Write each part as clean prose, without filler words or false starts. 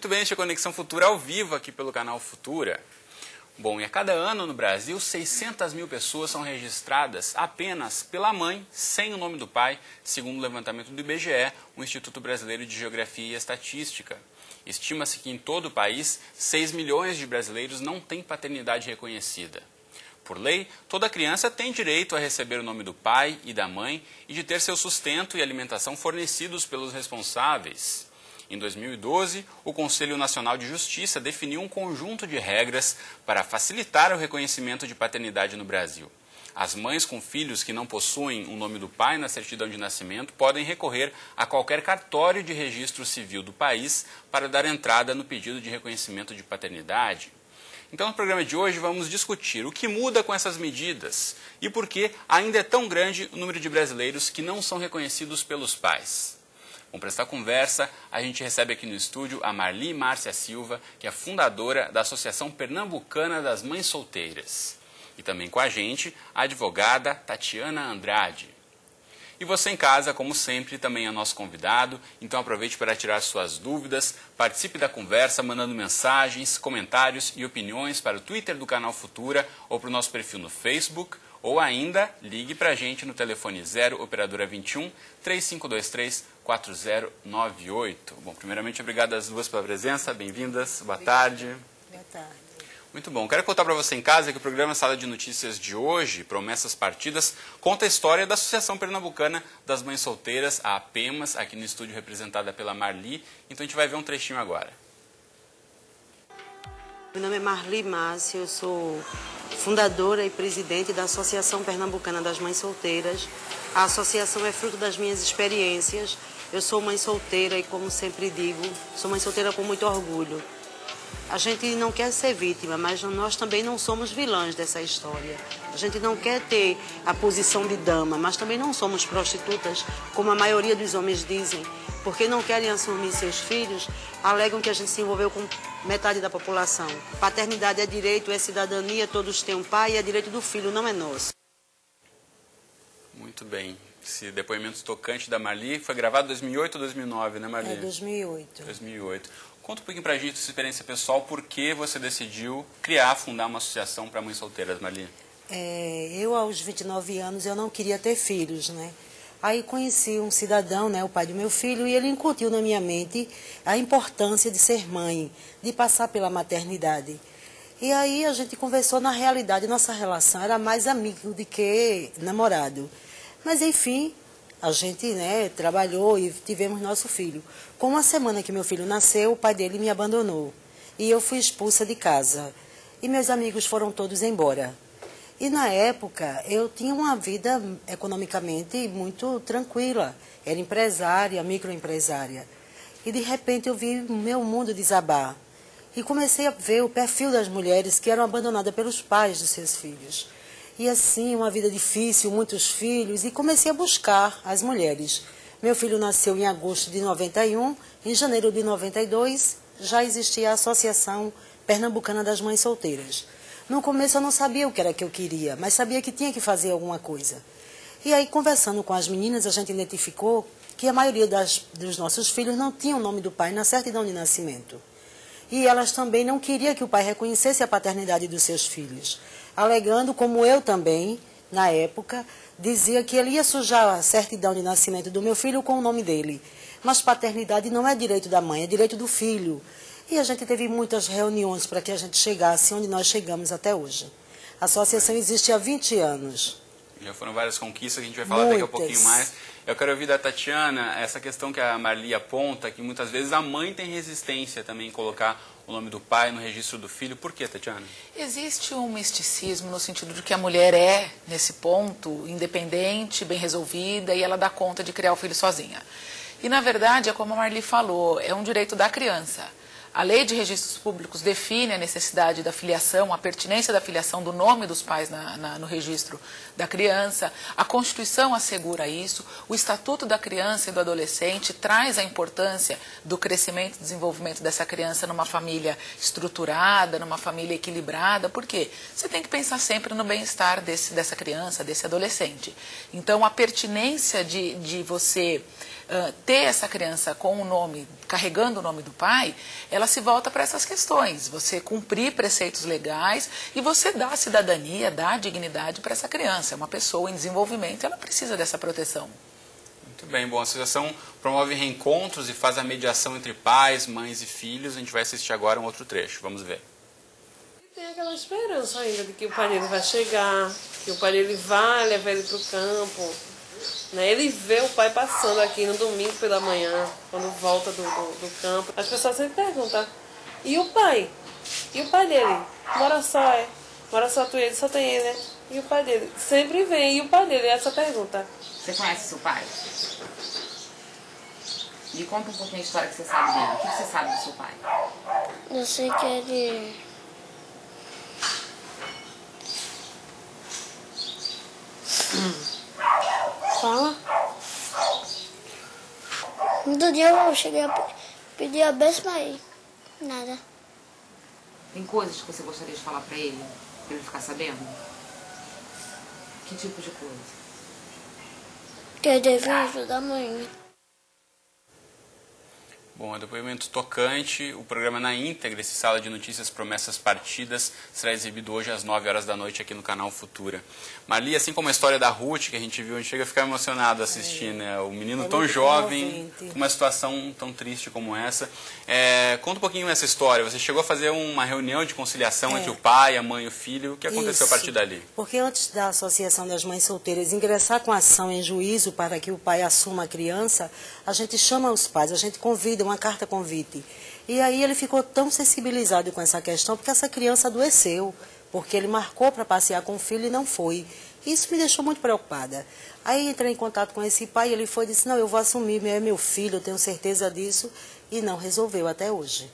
Muito bem, este é Conexão Futura ao vivo aqui pelo canal Futura. Bom, e a cada ano no Brasil, 600 mil pessoas são registradas apenas pela mãe, sem o nome do pai, segundo o levantamento do IBGE, o Instituto Brasileiro de Geografia e Estatística. Estima-se que em todo o país, 6 milhões de brasileiros não têm paternidade reconhecida. Por lei, toda criança tem direito a receber o nome do pai e da mãe e de ter seu sustento e alimentação fornecidos pelos responsáveis. Em 2012, o Conselho Nacional de Justiça definiu um conjunto de regras para facilitar o reconhecimento de paternidade no Brasil. As mães com filhos que não possuem o nome do pai na certidão de nascimento podem recorrer a qualquer cartório de registro civil do país para dar entrada no pedido de reconhecimento de paternidade. Então, no programa de hoje, vamos discutir o que muda com essas medidas e por que ainda é tão grande o número de brasileiros que não são reconhecidos pelos pais. Bom, para esta conversa, a gente recebe aqui no estúdio a Marli Márcia Silva, que é fundadora da Associação Pernambucana das Mães Solteiras. E também com a gente, a advogada Tatiana Andrade. E você em casa, como sempre, também é nosso convidado, então aproveite para tirar suas dúvidas, participe da conversa mandando mensagens, comentários e opiniões para o Twitter do canal Futura ou para o nosso perfil no Facebook, ou ainda ligue para a gente no telefone 0 operadora 21 3523 4098. Bom, primeiramente, obrigado às duas pela presença, bem-vindas, boa tarde. Boa tarde. Muito bom. Quero contar para você em casa que o programa Sala de Notícias de hoje, Promessas Partidas, conta a história da Associação Pernambucana das Mães Solteiras, a APEMAS, aqui no estúdio representada pela Marli. Então a gente vai ver um trechinho agora. Meu nome é Marli Márcia, eu sou fundadora e presidente da Associação Pernambucana das Mães Solteiras. A associação é fruto das minhas experiências. Eu sou mãe solteira e, como sempre digo, sou mãe solteira com muito orgulho. A gente não quer ser vítima, mas nós também não somos vilãs dessa história. A gente não quer ter a posição de dama, mas também não somos prostitutas, como a maioria dos homens dizem. Porque não querem assumir seus filhos, alegam que a gente se envolveu com metade da população. Paternidade é direito, é cidadania, todos têm um pai e é direito do filho, não é nosso. Muito bem. Esse depoimento tocante da Marli foi gravado em 2008 ou 2009, né, Marli? É 2008. 2008. Conta um pouquinho pra gente sua experiência pessoal, por que você decidiu fundar uma associação para mães solteiras, Marli? Eu, aos 29 anos, eu não queria ter filhos, né? Aí conheci um cidadão, né, o pai do meu filho, e ele incutiu na minha mente a importância de ser mãe, de passar pela maternidade. E aí a gente conversou, na realidade, nossa relação era mais amigo do que namorado. Mas, enfim, a gente, né, trabalhou e tivemos nosso filho. Com uma semana que meu filho nasceu, o pai dele me abandonou. E eu fui expulsa de casa. E meus amigos foram todos embora. E na época, eu tinha uma vida economicamente muito tranquila. Era empresária, microempresária. E de repente eu vi o meu mundo desabar. E comecei a ver o perfil das mulheres que eram abandonadas pelos pais dos seus filhos. E assim, uma vida difícil, muitos filhos, e comecei a buscar as mulheres. Meu filho nasceu em agosto de 91, em janeiro de 92, já existia a Associação Pernambucana das Mães Solteiras. No começo eu não sabia o que era que eu queria, mas sabia que tinha que fazer alguma coisa. E aí, conversando com as meninas, a gente identificou que a maioria dos nossos filhos não tinha o nome do pai na certidão de nascimento. E elas também não queriam que o pai reconhecesse a paternidade dos seus filhos, alegando, como eu também, na época, dizia que ele ia sujar a certidão de nascimento do meu filho com o nome dele. Mas paternidade não é direito da mãe, é direito do filho. E a gente teve muitas reuniões para que a gente chegasse onde nós chegamos até hoje. A associação existe há 20 anos. Já foram várias conquistas, que a gente vai falar daqui a pouquinho mais. Eu quero ouvir da Tatiana essa questão que a Marli aponta, que muitas vezes a mãe tem resistência também em colocar o nome do pai no registro do filho. Por quê, Tatiana? Existe um misticismo no sentido de que a mulher é, nesse ponto, independente, bem resolvida, e ela dá conta de criar o filho sozinha. E, na verdade, é como a Marli falou, é um direito da criança. A Lei de Registros Públicos define a necessidade da filiação, a pertinência da filiação do nome dos pais no registro da criança. A Constituição assegura isso. O Estatuto da Criança e do Adolescente traz a importância do crescimento e desenvolvimento dessa criança numa família estruturada, numa família equilibrada. Por quê? Você tem que pensar sempre no bem-estar dessa criança, desse adolescente. Então, a pertinência de você ter essa criança com o nome, carregando o nome do pai, ela ela se volta para essas questões. Você cumprir preceitos legais e você dá cidadania, dá dignidade para essa criança. É uma pessoa em desenvolvimento, ela precisa dessa proteção. Muito bem, bom, a associação promove reencontros e faz a mediação entre pais, mães e filhos. A gente vai assistir agora um outro trecho, vamos ver. Tem aquela esperança ainda de que o pai dele vai chegar, que o pai dele vai levar ele para o campo. Né? Ele vê o pai passando aqui no domingo pela manhã, quando volta do campo. As pessoas sempre perguntam, e o pai? E o pai dele? Mora só tu e ele, só tem ele, né? E o pai dele? Sempre vem, e o pai dele? Essa pergunta. Você conhece seu pai? Me conta um pouquinho a história que você sabe dele. O que você sabe do seu pai? Eu sei que ele... Fala. No dia eu cheguei a pedir a bênção, mas nada. Tem coisas que você gostaria de falar pra ele ficar sabendo? Que tipo de coisa? Que ele devia ajudar a mãe. Bom, é um depoimento tocante. O programa na íntegra, esse Sala de Notícias Promessas Partidas, será exibido hoje às 9 horas da noite aqui no canal Futura. Marli, assim como a história da Ruth, que a gente viu, a gente chega a ficar emocionado assistindo, né? O menino tão jovem, com uma situação tão triste como essa. Conta um pouquinho essa história. Você chegou a fazer uma reunião de conciliação entre o pai, a mãe e o filho. O que aconteceu a partir dali? Porque antes da Associação das Mães Solteiras ingressar com ação em juízo para que o pai assuma a criança, a gente chama os pais, a gente convida, uma carta convite. E aí ele ficou tão sensibilizado com essa questão, porque essa criança adoeceu, porque ele marcou para passear com o filho e não foi. Isso me deixou muito preocupada. Aí entrei em contato com esse pai, ele foi e disse, não, eu vou assumir, é meu filho, eu tenho certeza disso, e não resolveu até hoje.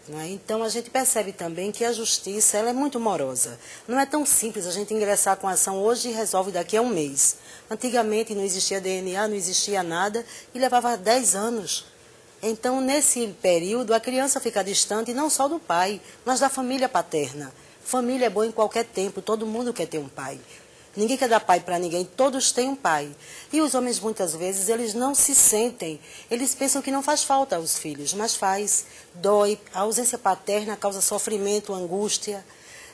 Não é? Então a gente percebe também que a justiça ela é muito morosa. Não é tão simples a gente ingressar com ação hoje e resolve daqui a um mês. Antigamente não existia DNA, não existia nada, e levava 10 anos. Então, nesse período, a criança fica distante não só do pai, mas da família paterna. Família é boa em qualquer tempo, todo mundo quer ter um pai. Ninguém quer dar pai para ninguém, todos têm um pai. E os homens, muitas vezes, eles não se sentem, eles pensam que não faz falta aos filhos, mas faz, dói, a ausência paterna causa sofrimento, angústia.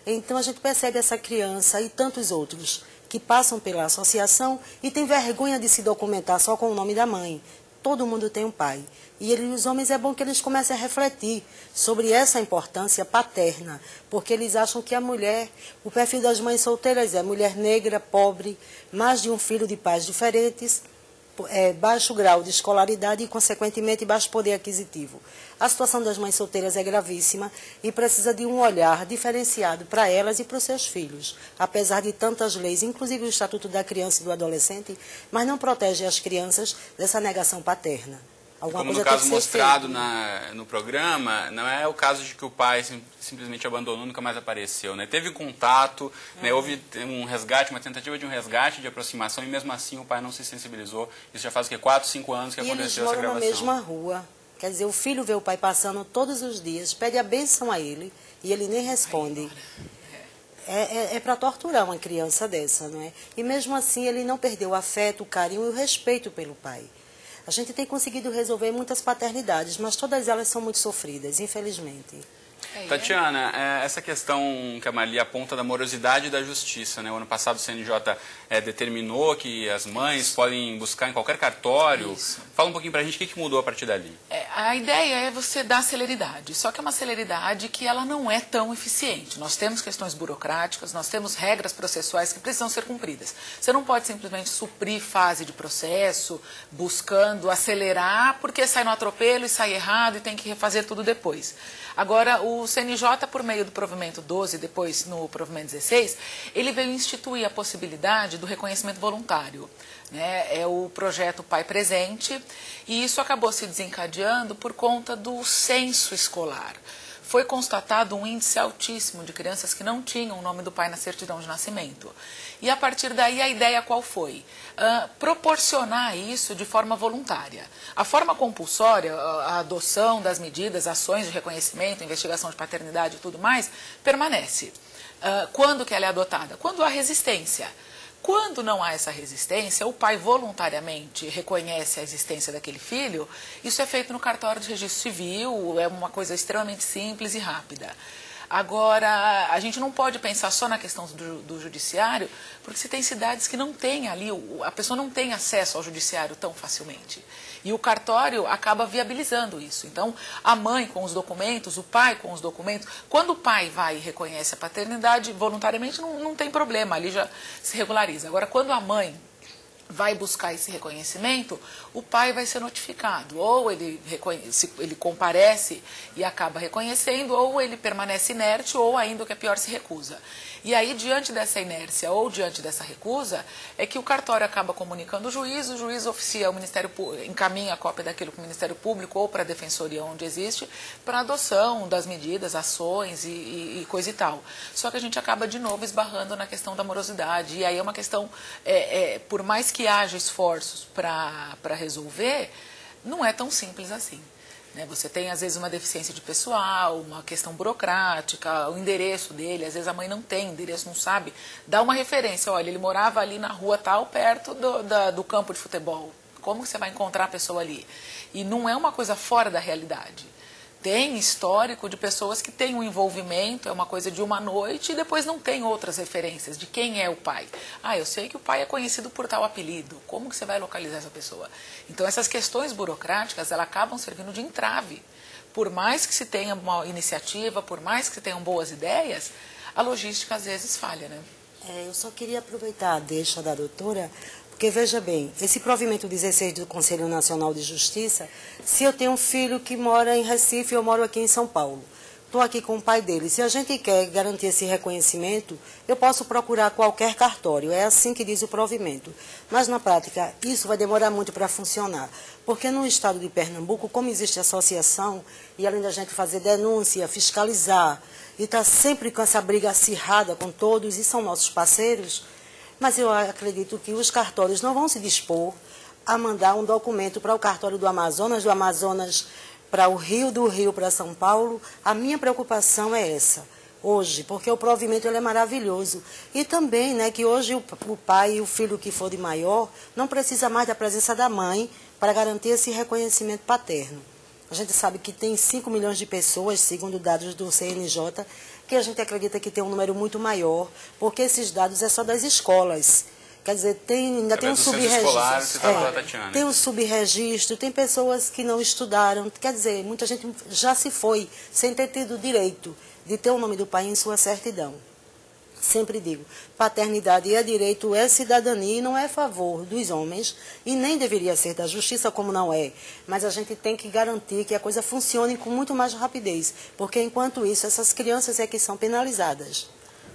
Então, a gente percebe essa criança e tantos outros que passam pela associação e têm vergonha de se documentar só com o nome da mãe. Todo mundo tem um pai. E os homens é bom que eles comecem a refletir sobre essa importância paterna, porque eles acham que a mulher, o perfil das mães solteiras é mulher negra, pobre, mais de um filho de pais diferentes, baixo grau de escolaridade e, consequentemente, baixo poder aquisitivo. A situação das mães solteiras é gravíssima e precisa de um olhar diferenciado para elas e para os seus filhos, apesar de tantas leis, inclusive o Estatuto da Criança e do Adolescente, mas não protege as crianças dessa negação paterna. Como no caso mostrado no programa, não é o caso de que o pai simplesmente abandonou, nunca mais apareceu, né? Teve contato, né? Houve um resgate, uma tentativa de um resgate, de aproximação, e mesmo assim o pai não se sensibilizou. Isso já faz o quê? 4, 5 anos que aconteceu essa gravação. E eles moram na mesma rua. Quer dizer, o filho vê o pai passando todos os dias, pede a bênção a ele e ele nem responde. É para torturar uma criança dessa, não é? E mesmo assim ele não perdeu o afeto, o carinho e o respeito pelo pai. A gente tem conseguido resolver muitas paternidades, mas todas elas são muito sofridas, infelizmente. Tatiana, essa questão que a Marli aponta da morosidade e da justiça, né? O ano passado o CNJ determinou que as mães podem buscar em qualquer cartório. Isso. Fala um pouquinho pra gente o que mudou a partir dali. A ideia é você dar celeridade, só que é uma celeridade que ela não é tão eficiente. Nós temos questões burocráticas, nós temos regras processuais que precisam ser cumpridas. Você não pode simplesmente suprir fase de processo, buscando acelerar, porque sai no atropelo e sai errado e tem que refazer tudo depois. Agora, o CNJ, por meio do provimento 12, depois no provimento 16, ele veio instituir a possibilidade do reconhecimento voluntário. Né? É o projeto Pai Presente, e isso acabou se desencadeando por conta do censo escolar. Foi constatado um índice altíssimo de crianças que não tinham o nome do pai na certidão de nascimento. E a partir daí a ideia qual foi? Proporcionar isso de forma voluntária. A forma compulsória, a adoção das medidas, ações de reconhecimento, investigação de paternidade e tudo mais, permanece. Quando que ela é adotada? Quando há resistência. Quando não há essa resistência, o pai voluntariamente reconhece a existência daquele filho, isso é feito no cartório de registro civil, é uma coisa extremamente simples e rápida. Agora, a gente não pode pensar só na questão do judiciário, porque se tem cidades que não tem ali, a pessoa não tem acesso ao judiciário tão facilmente. E o cartório acaba viabilizando isso. Então, a mãe com os documentos, o pai com os documentos, quando o pai vai e reconhece a paternidade, voluntariamente não tem problema, ali já se regulariza. Agora, quando a mãe vai buscar esse reconhecimento, o pai vai ser notificado. Ou ele comparece e acaba reconhecendo, ou ele permanece inerte, ou ainda o que é pior, se recusa. E aí, diante dessa inércia ou diante dessa recusa, é que o cartório acaba comunicando o juiz oficia, o Ministério Público encaminha a cópia daquilo para o Ministério Público ou para a Defensoria onde existe, para adoção das medidas, ações e coisa e tal. Só que a gente acaba de novo esbarrando na questão da morosidade. E aí é uma questão, por mais que haja esforços para resolver, não é tão simples assim. Você tem, às vezes, uma deficiência de pessoal, uma questão burocrática, o endereço dele, às vezes a mãe não tem endereço, não sabe. Dá uma referência, olha, ele morava ali na rua tal, perto do campo de futebol. Como você vai encontrar a pessoa ali? E não é uma coisa fora da realidade. Tem histórico de pessoas que têm um envolvimento, é uma coisa de uma noite e depois não tem outras referências de quem é o pai. Ah, eu sei que o pai é conhecido por tal apelido. Como que você vai localizar essa pessoa? Então, essas questões burocráticas, elas acabam servindo de entrave. Por mais que se tenha uma iniciativa, por mais que se tenham boas ideias, a logística às vezes falha, né? Eu só queria aproveitar a deixa da doutora, porque, veja bem, esse provimento 16 do Conselho Nacional de Justiça, se eu tenho um filho que mora em Recife, eu moro aqui em São Paulo, estou aqui com o pai dele, se a gente quer garantir esse reconhecimento, eu posso procurar qualquer cartório, é assim que diz o provimento. Mas, na prática, isso vai demorar muito para funcionar, porque no estado de Pernambuco, como existe associação, e além da gente fazer denúncia, fiscalizar, e está sempre com essa briga acirrada com todos, e são nossos parceiros, mas eu acredito que os cartórios não vão se dispor a mandar um documento para o cartório do Amazonas para o Rio, do Rio para São Paulo. A minha preocupação é essa, hoje, porque o provimento ele é maravilhoso. E também, que hoje o pai e o filho que for de maior não precisa mais da presença da mãe para garantir esse reconhecimento paterno. A gente sabe que tem 5 milhões de pessoas, segundo dados do CNJ, que a gente acredita que tem um número muito maior, porque esses dados é só das escolas. Quer dizer, ainda tem um subregistro. Tem um subregistro, tem pessoas que não estudaram. Quer dizer, muita gente já se foi sem ter tido o direito de ter o nome do pai em sua certidão. Sempre digo, paternidade é direito, é cidadania e não é favor dos homens e nem deveria ser da justiça como não é. Mas a gente tem que garantir que a coisa funcione com muito mais rapidez, porque enquanto isso essas crianças é que são penalizadas.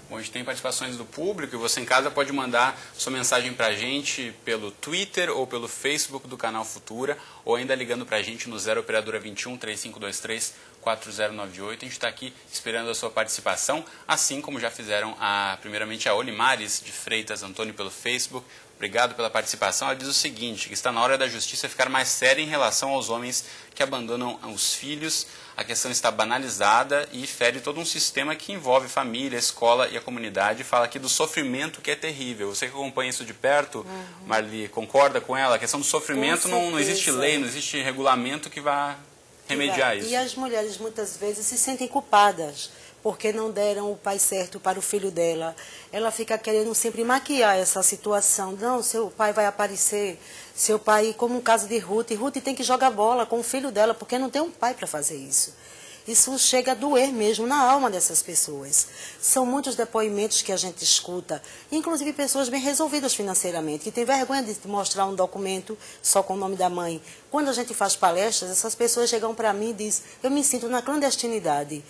Bom, a gente tem participações do público e você em casa pode mandar sua mensagem para a gente pelo Twitter ou pelo Facebook do Canal Futura ou ainda ligando para a gente no 0 Operadora 21 3523 4098. A gente está aqui esperando a sua participação, assim como já fizeram primeiramente a Olimares de Freitas Antônio pelo Facebook. Obrigado pela participação. Ela diz o seguinte, que está na hora da justiça ficar mais séria em relação aos homens que abandonam os filhos. A questão está banalizada e fere todo um sistema que envolve família, escola e a comunidade. Fala aqui do sofrimento que é terrível. Você que acompanha isso de perto, Marli, concorda com ela? A questão do sofrimento não existe lei, não existe regulamento que vá remediar isso. E as mulheres muitas vezes se sentem culpadas porque não deram o pai certo para o filho dela. Ela fica querendo sempre maquiar essa situação. Não, seu pai vai aparecer, seu pai, como o caso de Ruth. Ruth tem que jogar bola com o filho dela, porque não tem um pai para fazer isso. Isso chega a doer mesmo na alma dessas pessoas. São muitos depoimentos que a gente escuta, inclusive pessoas bem resolvidas financeiramente, que têm vergonha de mostrar um documento só com o nome da mãe. Quando a gente faz palestras, essas pessoas chegam para mim e dizem, eu me sinto na clandestinidade.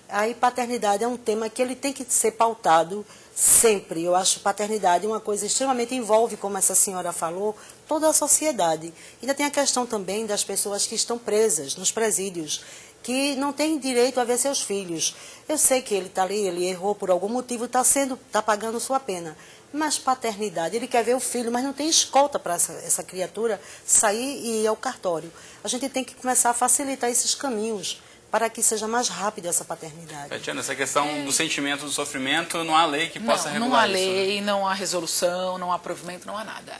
Aí paternidade é um tema que ele tem que ser pautado sempre. Eu acho paternidade uma coisa extremamente envolve, como essa senhora falou, toda a sociedade. Ainda tem a questão também das pessoas que estão presas nos presídios, que não têm direito a ver seus filhos. Eu sei que ele está ali, ele errou por algum motivo, está pagando sua pena. Mas paternidade, ele quer ver o filho, mas não tem escolta para essa criatura sair e ir ao cartório. A gente tem que começar a facilitar esses caminhos para que seja mais rápida essa paternidade. Tatiana, essa questão do sentimento do sofrimento, não há lei que possa regular isso. Não há lei, não há resolução, não há provimento, não há nada.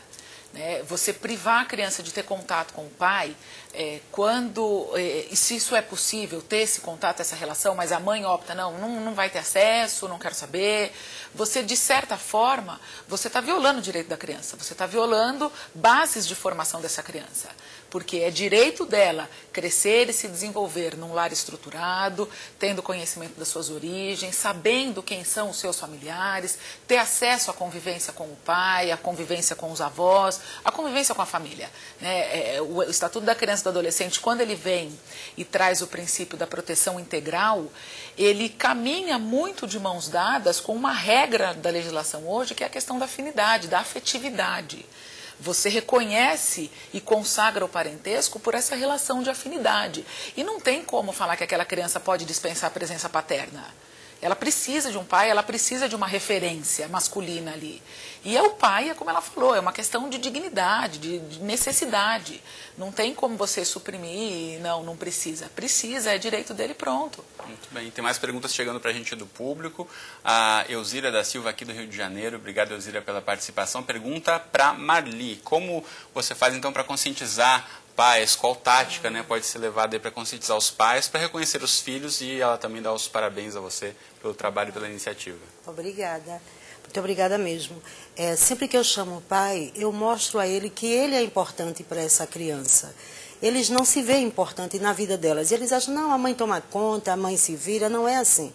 Você privar a criança de ter contato com o pai, e se isso é possível, ter esse contato, essa relação, mas a mãe opta, não vai ter acesso, não quero saber, você, de certa forma, você está violando o direito da criança, você está violando bases de formação dessa criança. Porque é direito dela crescer e se desenvolver num lar estruturado, tendo conhecimento das suas origens, sabendo quem são os seus familiares, ter acesso à convivência com o pai, à convivência com os avós, à convivência com a família. O Estatuto da Criança e do Adolescente, quando ele vem e traz o princípio da proteção integral, ele caminha muito de mãos dadas com uma regra da legislação hoje, que é a questão da afinidade, da afetividade. Você reconhece e consagra o parentesco por essa relação de afinidade. E não tem como falar que aquela criança pode dispensar a presença paterna. Ela precisa de um pai, ela precisa de uma referência masculina ali. E o pai, como ela falou, é uma questão de dignidade, de necessidade. Não tem como você suprimir, não precisa. Precisa, é direito dele, pronto. Muito bem, tem mais perguntas chegando para a gente do público. A Elzira da Silva, aqui do Rio de Janeiro. Obrigado, Elzira, pela participação. Pergunta para Marli. Como você faz, então, para conscientizar pais? Qual tática pode ser levada para conscientizar os pais, para reconhecer os filhos? E ela também dá os parabéns a você pelo trabalho e pela iniciativa. Obrigada. Muito obrigada mesmo. Sempre que eu chamo o pai, eu mostro a ele que ele é importante para essa criança. Eles não se veem importante na vida delas. Eles acham, não, a mãe toma conta, a mãe se vira, não é assim.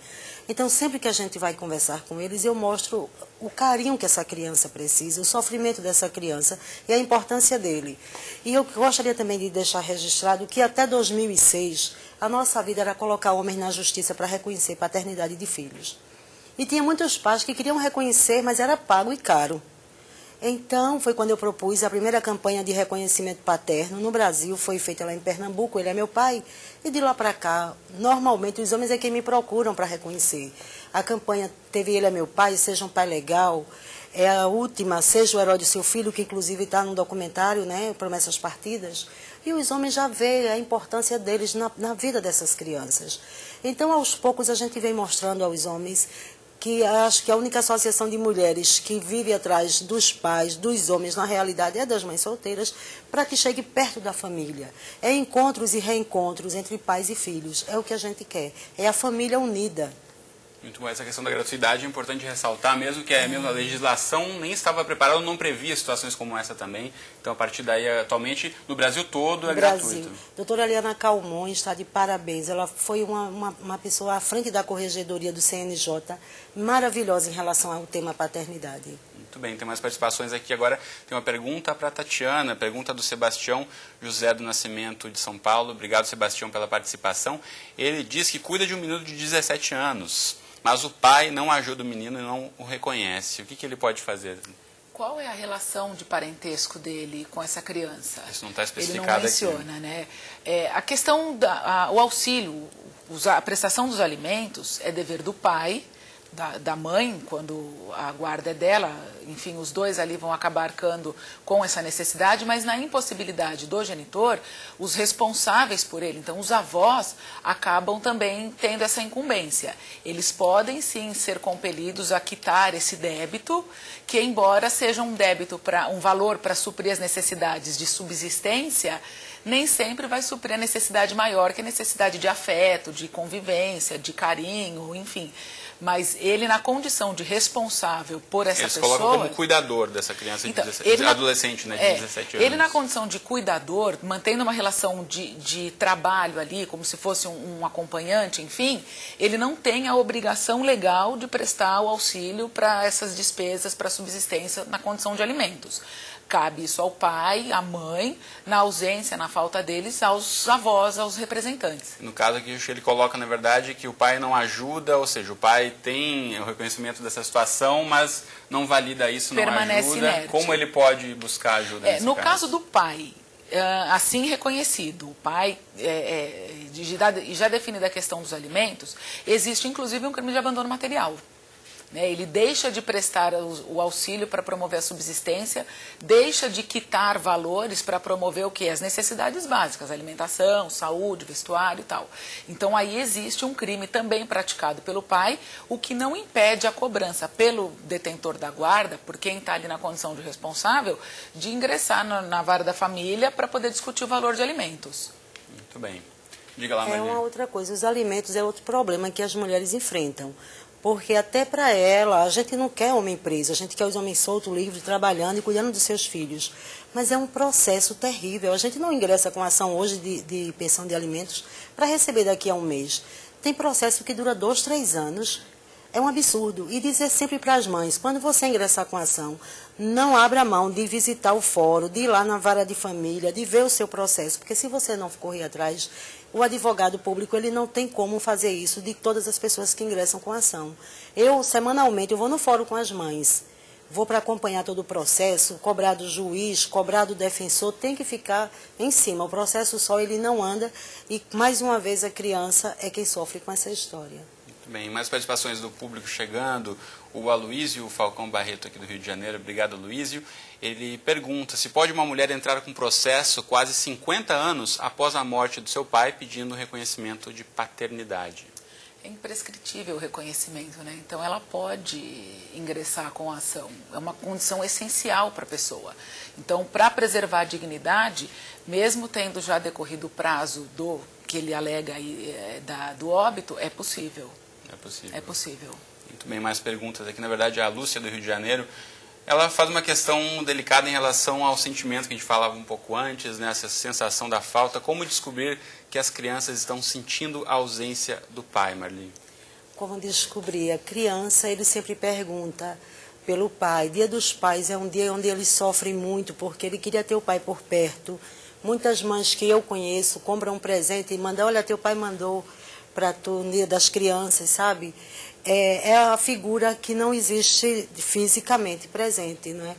Então, sempre que a gente vai conversar com eles, eu mostro o carinho que essa criança precisa, o sofrimento dessa criança e a importância dele. E eu gostaria também de deixar registrado que até 2006, a nossa vida era colocar homens na justiça para reconhecer paternidade de filhos. E tinha muitos pais que queriam reconhecer, mas era pago e caro. Então, foi quando eu propus a primeira campanha de reconhecimento paterno no Brasil, foi feita lá em Pernambuco, ele é meu pai, e de lá para cá, normalmente os homens é quem me procuram para reconhecer. A campanha teve Ele é Meu Pai, Seja um Pai Legal, é a última, Seja o Herói do Seu Filho, que inclusive está no documentário, Promessas Partidas, e os homens já veem a importância deles na vida dessas crianças. Então, aos poucos, a gente vem mostrando aos homens que acho que a única associação de mulheres que vive atrás dos pais, dos homens, na realidade, é das mães solteiras, para que chegue perto da família. É encontros e reencontros entre pais e filhos. É o que a gente quer. É a família unida. Muito bom. Essa questão da gratuidade é importante ressaltar, mesmo que a legislação nem estava preparada, não previa situações como essa também. Então, a partir daí, atualmente, no Brasil todo é gratuito. Doutora Eliana Calmon está de parabéns. Ela foi uma pessoa à frente da corregedoria do CNJ, maravilhosa em relação ao tema paternidade. Muito bem, tem mais participações aqui. Agora tem uma pergunta para a Tatiana, pergunta do Sebastião José do Nascimento de São Paulo. Obrigado, Sebastião, pela participação. Ele diz que cuida de um menino de 17 anos. Mas o pai não ajuda o menino e não o reconhece. O que ele pode fazer? Qual é a relação de parentesco dele com essa criança? Isso não está especificado aqui. Ele não menciona, né? A questão, o auxílio, a prestação dos alimentos é dever do pai, da mãe, quando a guarda é dela, enfim, os dois ali vão acabar arcando com essa necessidade, mas na impossibilidade do genitor, os responsáveis por ele, então os avós, acabam também tendo essa incumbência. Eles podem sim ser compelidos a quitar esse débito, que embora seja um débito, um valor para suprir as necessidades de subsistência, nem sempre vai suprir a necessidade maior, que é a necessidade de afeto, de convivência, de carinho, enfim. Mas ele, na condição de responsável por essa pessoa... Eles colocam como cuidador dessa criança, então, adolescente, de 17 anos. Ele, na condição de cuidador, mantendo uma relação de trabalho ali, como se fosse um acompanhante, enfim, ele não tem a obrigação legal de prestar o auxílio para essas despesas, para subsistência na condição de alimentos. Cabe isso ao pai, à mãe, na ausência, na falta deles, aos avós, aos representantes. No caso aqui, ele coloca, na verdade, que o pai não ajuda, ou seja, o pai tem o reconhecimento dessa situação, mas não valida isso, permanece não ajuda. Inerte. Como ele pode buscar ajuda nesse no caso do pai, assim reconhecido, o pai, já definida a questão dos alimentos, existe inclusive um crime de abandono material. né? Ele deixa de prestar o auxílio para promover a subsistência, deixa de quitar valores para promover o quê? As necessidades básicas, alimentação, saúde, vestuário e tal. Então aí existe um crime também praticado pelo pai, o que não impede a cobrança pelo detentor da guarda, por quem está ali na condição de responsável, de ingressar na vara da família para poder discutir o valor de alimentos. Muito bem. Diga lá, Maria. É uma outra coisa, os alimentos é outro problema que as mulheres enfrentam. Porque até para ela, a gente não quer homem preso, a gente quer os homens soltos, livres, trabalhando e cuidando dos seus filhos. Mas é um processo terrível. A gente não ingressa com ação hoje de pensão de alimentos para receber daqui a um mês. Tem processo que dura 2, 3 anos. É um absurdo. E dizer sempre para as mães, quando você ingressar com ação, não abra mão de visitar o fórum, de ir lá na vara de família, de ver o seu processo. Porque se você não correr atrás, o advogado público ele não tem como fazer isso de todas as pessoas que ingressam com ação. Eu, semanalmente, eu vou no fórum com as mães. Vou para acompanhar todo o processo, cobrar do juiz, cobrar do defensor, tem que ficar em cima. O processo só ele não anda e, mais uma vez, a criança é quem sofre com essa história. Muito bem, mais participações do público chegando. O Aloísio Falcão Barreto, aqui do Rio de Janeiro. Obrigado, Aloísio. Ele pergunta se pode uma mulher entrar com processo quase 50 anos após a morte do seu pai pedindo reconhecimento de paternidade. É imprescritível o reconhecimento, né? Então ela pode ingressar com a ação. É uma condição essencial para a pessoa. Então, para preservar a dignidade, mesmo tendo já decorrido o prazo do que ele alega aí, do óbito, é possível. É possível. É possível. Muito bem, mais perguntas aqui. Na verdade, a Lúcia, do Rio de Janeiro, ela faz uma questão delicada em relação ao sentimento que a gente falava um pouco antes, né? Essa sensação da falta. Como descobrir que as crianças estão sentindo a ausência do pai, Marli? Como descobrir? A criança, ele sempre pergunta pelo pai. Dia dos Pais é um dia onde eles sofrem muito, porque ele queria ter o pai por perto. Muitas mães que eu conheço compram um presente e mandam, olha, teu pai mandou para tu no Dia das Crianças, sabe? É a figura que não existe fisicamente presente, não é?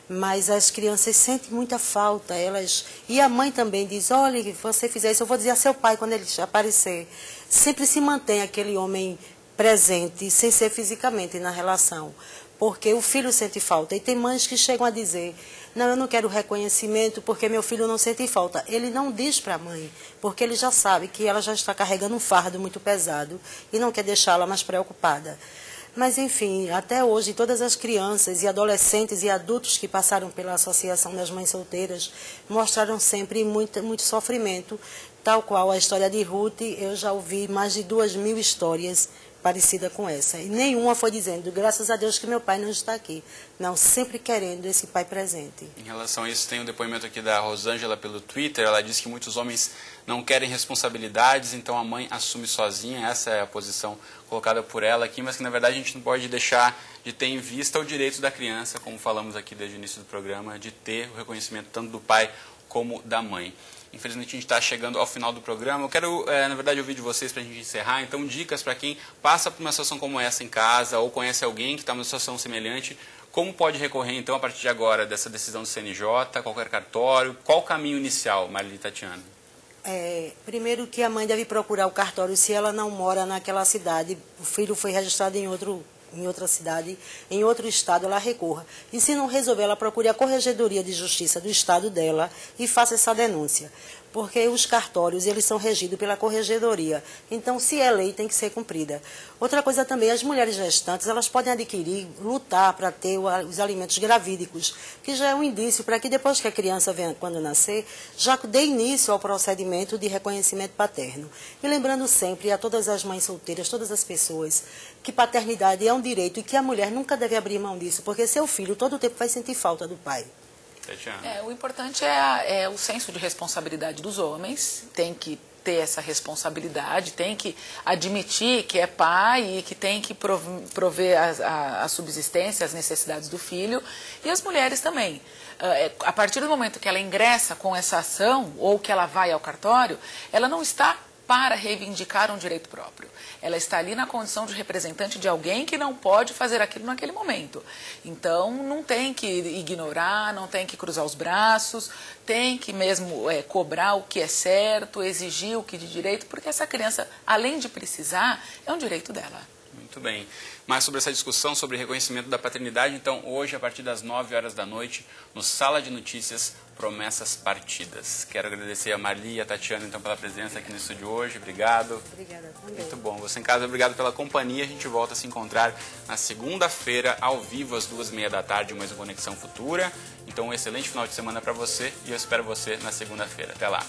Mas as crianças sentem muita falta, elas... E a mãe também diz, olha, se você fizer isso, eu vou dizer a seu pai quando ele aparecer. Sempre se mantém aquele homem presente, sem ser fisicamente na relação, porque o filho sente falta. E tem mães que chegam a dizer, não, eu não quero reconhecimento porque meu filho não sente falta. Ele não diz para a mãe, porque ele já sabe que ela já está carregando um fardo muito pesado e não quer deixá-la mais preocupada. Mas, enfim, até hoje, todas as crianças e adolescentes e adultos que passaram pela Associação das Mães Solteiras mostraram sempre muito sofrimento, tal qual a história de Ruth. Eu já ouvi mais de 2.000 histórias parecida com essa. E nenhuma foi dizendo, graças a Deus que meu pai não está aqui. Não, sempre querendo esse pai presente. Em relação a isso, tem um depoimento aqui da Rosângela pelo Twitter. Ela diz que muitos homens não querem responsabilidades, então a mãe assume sozinha. Essa é a posição colocada por ela aqui, mas que na verdade a gente não pode deixar de ter em vista o direito da criança, como falamos aqui desde o início do programa, de ter o reconhecimento tanto do pai como da mãe. Infelizmente a gente está chegando ao final do programa. Eu quero, na verdade, ouvir de vocês para a gente encerrar. Então, dicas para quem passa por uma situação como essa em casa ou conhece alguém que está numa situação semelhante. Como pode recorrer, então, a partir de agora, dessa decisão do CNJ, qualquer cartório? Qual o caminho inicial, Marli Tatiana? Primeiro que a mãe deve procurar o cartório se ela não mora naquela cidade. O filho foi registrado em outra cidade, em outro estado, ela recorra. E se não resolver, ela procure a Corregedoria de Justiça do estado dela e faça essa denúncia. Porque os cartórios, eles são regidos pela Corregedoria. Então, se é lei, tem que ser cumprida. Outra coisa também, as mulheres gestantes, elas podem adquirir, lutar para ter os alimentos gravídicos, que já é um indício para que depois que a criança venha, quando nascer, já dê início ao procedimento de reconhecimento paterno. E lembrando sempre a todas as mães solteiras, todas as pessoas, que paternidade é um direito e que a mulher nunca deve abrir mão disso, porque seu filho todo o tempo vai sentir falta do pai. O importante é o senso de responsabilidade dos homens, tem que ter essa responsabilidade, tem que admitir que é pai e que tem que prover a subsistência, as necessidades do filho, e as mulheres também. A partir do momento que ela ingressa com essa ação ou que ela vai ao cartório, ela não está para reivindicar um direito próprio. Ela está ali na condição de representante de alguém que não pode fazer aquilo naquele momento. Então, não tem que ignorar, não tem que cruzar os braços, tem que mesmo cobrar o que é certo, exigir o que de direito, porque essa criança, além de precisar, é um direito dela. Muito bem. Mais sobre essa discussão sobre reconhecimento da paternidade, então, hoje, a partir das 9 horas da noite, no Sala de Notícias, Promessas Partidas. Quero agradecer a Marli e a Tatiana, então, pela presença aqui no estúdio hoje. Obrigado. Obrigada também. Muito bom. Você em casa, obrigado pela companhia. A gente volta a se encontrar na segunda-feira, ao vivo, às 2h30 da tarde, mais uma Conexão Futura. Então, um excelente final de semana para você e eu espero você na segunda-feira. Até lá.